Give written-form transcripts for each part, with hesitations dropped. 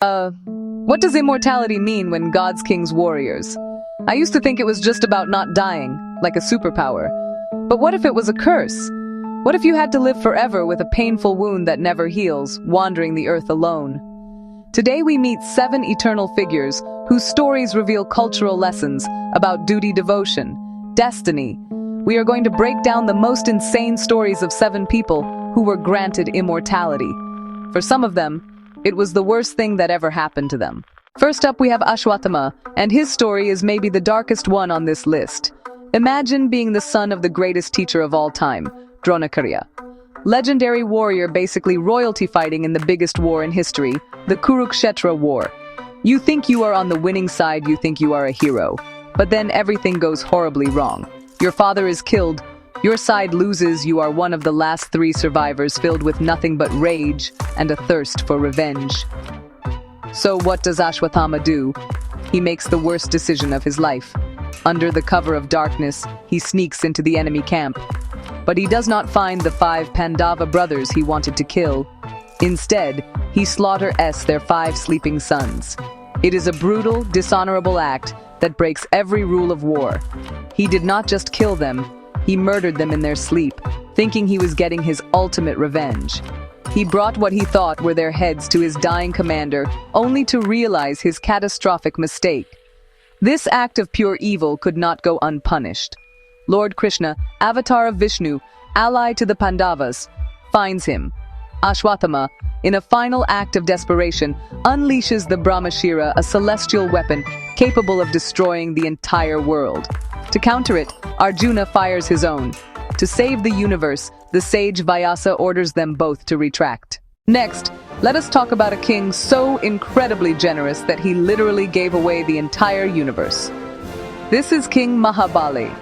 What does immortality mean when God's king's warriors? I used to think it was just about not dying, like a superpower. But what if it was a curse? What if you had to live forever with a painful wound that never heals, wandering the earth alone? Today we meet 7 eternal figures whose stories reveal cultural lessons about duty, devotion, destiny. We are going to break down the most insane stories of 7 people who were granted immortality. For some of them, it was the worst thing that ever happened to them. First up, we have Ashwatthama, and his story is maybe the darkest one on this list. Imagine being the son of the greatest teacher of all time, Dronakarya. Legendary warrior, basically royalty fighting in the biggest war in history, the Kurukshetra War. You think you are on the winning side, you think you are a hero. But then everything goes horribly wrong. Your father is killed, your side loses, you are one of the last 3 survivors filled with nothing but rage and a thirst for revenge. So what does Ashwatthama do? He makes the worst decision of his life. Under the cover of darkness, he sneaks into the enemy camp. But he does not find the 5 Pandava brothers he wanted to kill. Instead, he slaughters their 5 sleeping sons. It is a brutal, dishonorable act that breaks every rule of war. He did not just kill them, he murdered them in their sleep, thinking he was getting his ultimate revenge. He brought what he thought were their heads to his dying commander, only to realize his catastrophic mistake. This act of pure evil could not go unpunished. Lord Krishna, avatar of Vishnu, ally to the Pandavas, finds him. Ashwatthama, in a final act of desperation, unleashes the Brahmashira, a celestial weapon capable of destroying the entire world. To counter it, Arjuna fires his own. To save the universe, the sage Vyasa orders them both to retract. Next, let us talk about a king so incredibly generous that he literally gave away the entire universe. This is King Mahabali.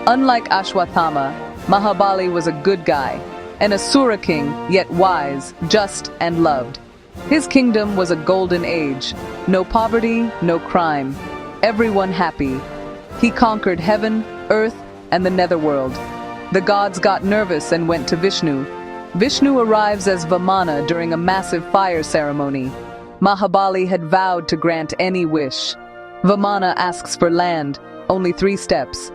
Unlike Ashwatthama, Mahabali was a good guy, an Asura king, yet wise, just, and loved. His kingdom was a golden age. No poverty, no crime. Everyone happy. He conquered heaven, earth, and the netherworld. The gods got nervous and went to Vishnu. Vishnu arrives as Vamana during a massive fire ceremony. Mahabali had vowed to grant any wish. Vamana asks for land, only 3 steps.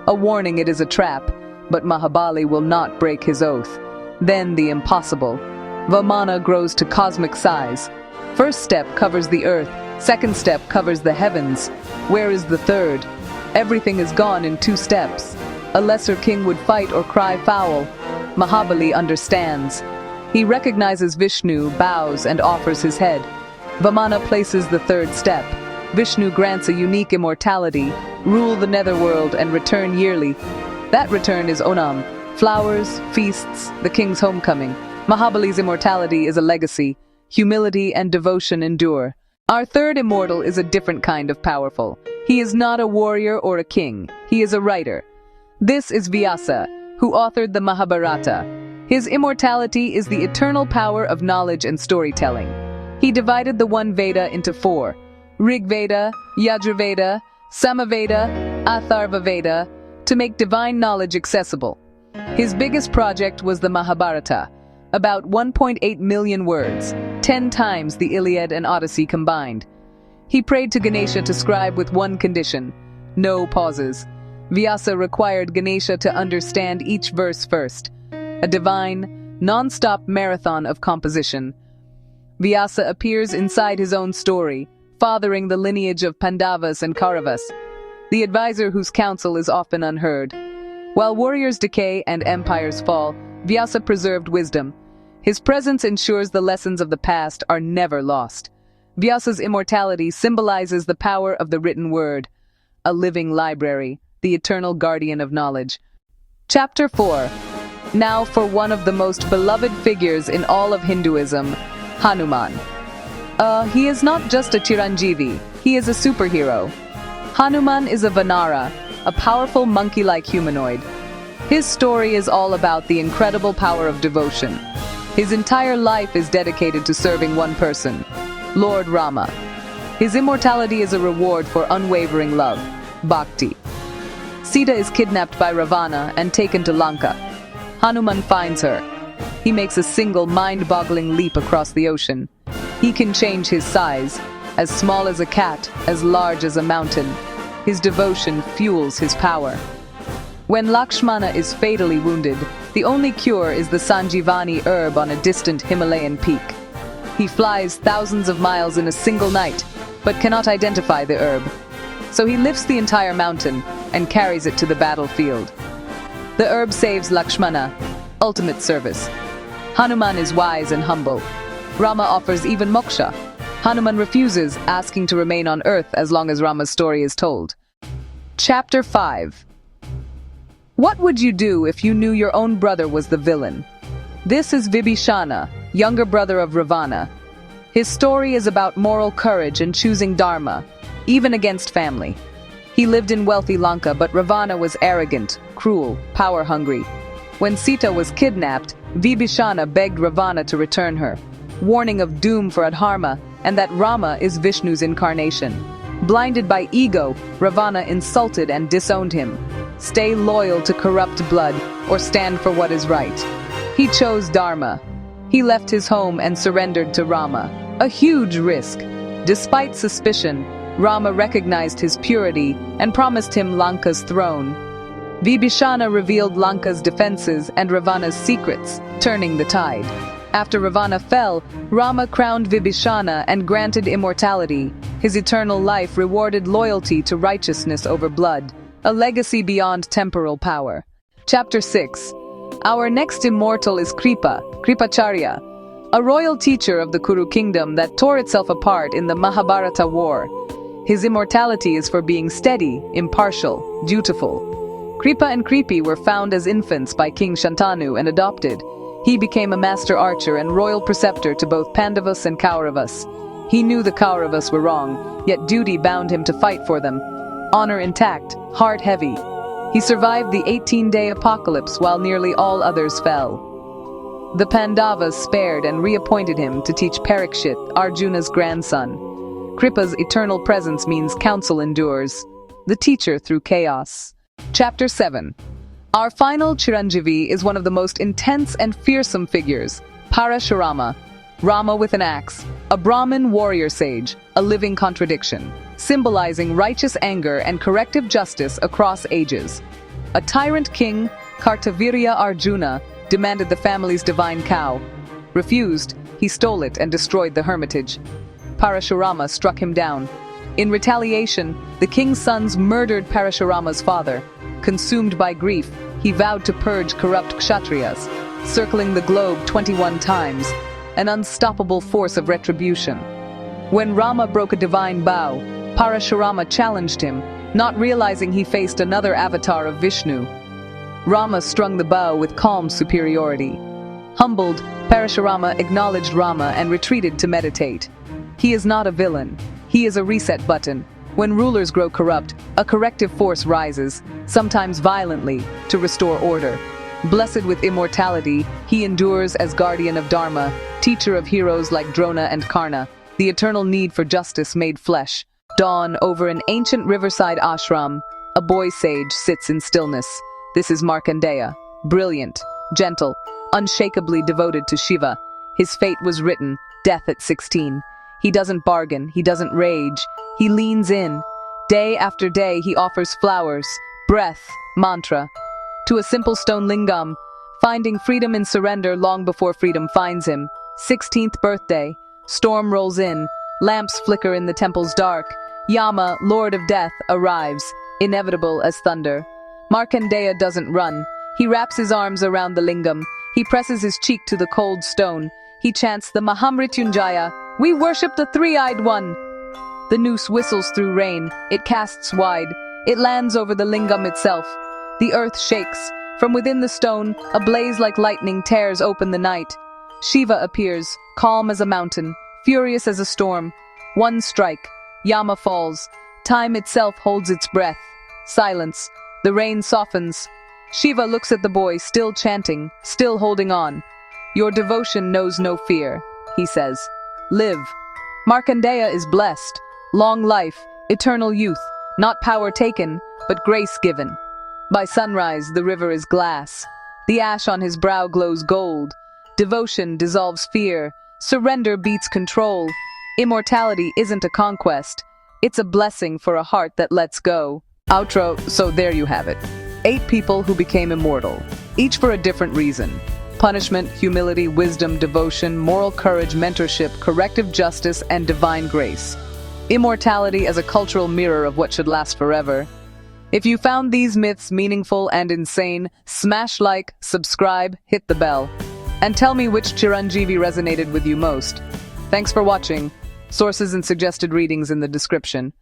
A warning it is a trap, but Mahabali will not break his oath. Then the impossible. Vamana grows to cosmic size. First step covers the earth, second step covers the heavens. Where is the third? Everything is gone in 2 steps. A lesser king would fight or cry foul. Mahabali understands. He recognizes Vishnu, bows, and offers his head. Vamana places the 3rd step. Vishnu grants a unique immortality, rule the netherworld, and return yearly. That return is Onam, flowers, feasts, the king's homecoming. Mahabali's immortality is a legacy. Humility and devotion endure. Our 3rd immortal is a different kind of powerful. He is not a warrior or a king. He is a writer. This is Vyasa, who authored the Mahabharata. His immortality is the eternal power of knowledge and storytelling. He divided the 1 Veda into 4. Rig Veda, Yajurveda, Samaveda, Atharva Veda, to make divine knowledge accessible. His biggest project was the Mahabharata, about 1.8 million words, 10 times the Iliad and Odyssey combined. He prayed to Ganesha to scribe with 1 condition: no pauses. Vyasa required Ganesha to understand each verse first. A divine, non-stop marathon of composition. Vyasa appears inside his own story, fathering the lineage of Pandavas and Kauravas, the advisor whose counsel is often unheard. While warriors decay and empires fall, Vyasa preserved wisdom. His presence ensures the lessons of the past are never lost. Vyasa's immortality symbolizes the power of the written word, a living library, the eternal guardian of knowledge. Chapter 4. Now for one of the most beloved figures in all of Hinduism, Hanuman. He is not just a Chiranjivi, he is a superhero. Hanuman is a Vanara, a powerful monkey-like humanoid. His story is all about the incredible power of devotion. His entire life is dedicated to serving one person, Lord Rama. His immortality is a reward for unwavering love, bhakti. Sita is kidnapped by Ravana and taken to Lanka. Hanuman finds her. He makes a single mind-boggling leap across the ocean. He can change his size, as small as a cat, as large as a mountain. His devotion fuels his power. When Lakshmana is fatally wounded, the only cure is the Sanjivani herb on a distant Himalayan peak. He flies thousands of miles in a single night, but cannot identify the herb. So he lifts the entire mountain and carries it to the battlefield. The herb saves Lakshmana, ultimate service. Hanuman is wise and humble. Rama offers even moksha. Hanuman refuses, asking to remain on earth as long as Rama's story is told. Chapter 5. What would you do if you knew your own brother was the villain? This is Vibhishana, younger brother of Ravana. His story is about moral courage and choosing dharma, even against family. He lived in wealthy Lanka, but Ravana was arrogant, cruel, power-hungry. When Sita was kidnapped, Vibhishana begged Ravana to return her, warning of doom for Adharma and that Rama is Vishnu's incarnation. Blinded by ego, Ravana insulted and disowned him. Stay loyal to corrupt blood or stand for what is right. He chose Dharma. He left his home and surrendered to Rama, a huge risk. Despite suspicion, Rama recognized his purity and promised him Lanka's throne. Vibhishana revealed Lanka's defenses and Ravana's secrets, turning the tide. After Ravana fell, Rama crowned Vibhishana and granted immortality. His eternal life rewarded loyalty to righteousness over blood, a legacy beyond temporal power. Chapter 6. Our next immortal is Kripacharya, a royal teacher of the Kuru kingdom that tore itself apart in the Mahabharata war. His immortality is for being steady, impartial, dutiful. Kripa and Kripi were found as infants by King Shantanu and adopted. He became a master archer and royal preceptor to both Pandavas and Kauravas. He knew the Kauravas were wrong, yet duty bound him to fight for them. Honor intact, heart heavy. He survived the 18-day apocalypse while nearly all others fell. The Pandavas spared and reappointed him to teach Parikshit, Arjuna's grandson. Kripa's eternal presence means counsel endures, the teacher through chaos. Chapter 7. Our final Chiranjivi is one of the most intense and fearsome figures, Parashurama, Rama with an axe, a Brahmin warrior sage, a living contradiction, symbolizing righteous anger and corrective justice across ages. A tyrant king, Kartavirya Arjuna, demanded the family's divine cow. Refused, he stole it and destroyed the hermitage. Parashurama struck him down. In retaliation, the king's sons murdered Parashurama's father. Consumed by grief, he vowed to purge corrupt kshatriyas, circling the globe 21 times, an unstoppable force of retribution. When Rama broke a divine vow, Parashurama challenged him, not realizing he faced another avatar of Vishnu. Rama strung the bow with calm superiority. Humbled, Parashurama acknowledged Rama and retreated to meditate. He is not a villain. He is a reset button. When rulers grow corrupt, a corrective force rises, sometimes violently, to restore order. Blessed with immortality, he endures as guardian of Dharma, teacher of heroes like Drona and Karna, the eternal need for justice made flesh. Dawn over an ancient riverside ashram, a boy sage sits in stillness. This is Markandeya, brilliant, gentle, unshakably devoted to Shiva. His fate was written, death at 16. He doesn't bargain, he doesn't rage. He leans in. Day after day he offers flowers, breath, mantra. To a simple stone lingam, finding freedom in surrender long before freedom finds him. 16th birthday. Storm rolls in. Lamps flicker in the temple's dark. Yama, lord of death, arrives, inevitable as thunder. Markandeya doesn't run. He wraps his arms around the lingam. He presses his cheek to the cold stone. He chants the Mahamrityunjaya, "We worship the three-eyed one." The noose whistles through rain. It casts wide. It lands over the lingam itself. The earth shakes. From within the stone, a blaze like lightning tears open the night. Shiva appears, calm as a mountain, furious as a storm. One strike. Yama falls. Time itself holds its breath. Silence. The rain softens. Shiva looks at the boy, still chanting, still holding on. "Your devotion knows no fear," he says. "Live." Markandeya is blessed. Long life, eternal youth, not power taken, but grace given. By sunrise, the river is glass. The ash on his brow glows gold. Devotion dissolves fear. Surrender beats control. Immortality isn't a conquest. It's a blessing for a heart that lets go. Outro, so there you have it. 8 people who became immortal, each for a different reason. Punishment, humility, wisdom, devotion, moral courage, mentorship, corrective justice, and divine grace. Immortality as a cultural mirror of what should last forever. If you found these myths meaningful and insane, smash like, subscribe, hit the bell, and tell me which Chiranjivi resonated with you most. Thanks for watching. Sources and suggested readings in the description.